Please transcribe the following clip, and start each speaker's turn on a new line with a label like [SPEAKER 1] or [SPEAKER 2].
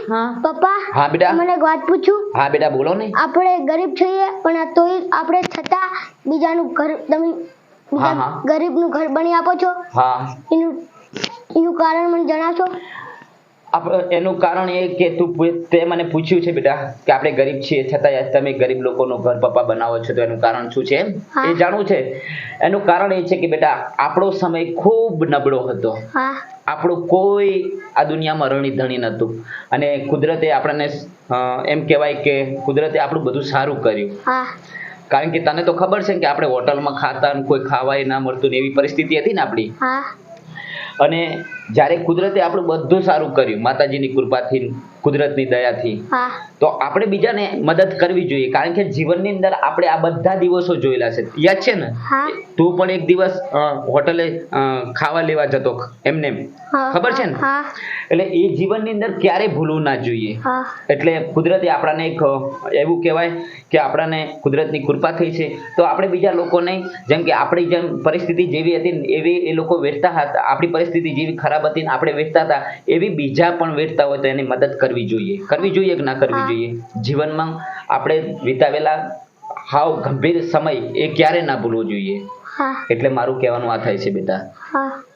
[SPEAKER 1] હા
[SPEAKER 2] પપ્પા
[SPEAKER 1] હા બેટા
[SPEAKER 2] મને એક વાત પૂછું
[SPEAKER 1] હા બેટા બોલો ને
[SPEAKER 2] આપણે ગરીબ છીએ પણ તોય આપણે છતાં બીજાનું ઘર તમે
[SPEAKER 1] હા હા
[SPEAKER 2] ગરીબનું ઘર બની આપો છો
[SPEAKER 1] હા
[SPEAKER 2] એનું કારણ મને જણાવશો
[SPEAKER 1] એનું કારણ એ કે તે મને પૂછ્યું છે બેટા કે આપણે ગરીબ છીએ છતાં તમે ગરીબ લોકોનું ઘર પપ્પા બનાવો છો તો એનું કારણ શું છે એ જાણવું છે એનું કારણ એ છે કે બેટા આપણો સમય ખૂબ નબળો હતો આપણું કોઈ આ દુનિયામાં રણી ધણી નહોતું અને કુદરતે આપણને એમ કહેવાય કે કુદરતે આપણું બધું સારું કર્યું કારણ કે તને તો ખબર છે કે આપણે હોટલમાં ખાતા અને કોઈ ખાવાય ના મળતું ને એવી પરિસ્થિતિ હતી ને આપણી અને જ્યારે કુદરતે આપણું બધું સારું કર્યું માતાજીની કૃપાથી કુદરતની દયાથી તો આપણે બીજાને મદદ કરવી જોઈએ કારણ કે જીવનની અંદર આપણે આ બધા દિવસો જોયેલા છે યાદ છે ને તું પણ એક દિવસ હોટલે ખાવા લેવા જતો એમને ખબર છે ને એટલે એ જીવનની અંદર ક્યારેય ભૂલવું ના જોઈએ એટલે કુદરતે આપણાને એક એવું કહેવાય કે આપણાને કુદરતની કૃપા થઈ છે તો આપણે બીજા લોકોને જેમ કે આપણી જેમ પરિસ્થિતિ જેવી હતી એવી એ લોકો વેઠતા હતા આપણી પરિસ્થિતિ જેવી ખરાબ હતી ને આપણે વેઠતા હતા એવી બીજા પણ વેઠતા હોય તો એની મદદ કરવી જોઈએ કે ના કરવી જોઈએ જીવનમાં આપણે વિતાવેલા હાવ ગંભીર સમય એ ક્યારે ના ભૂલવો જોઈએ એટલે મારું કહેવાનું આ થાય છે બેટા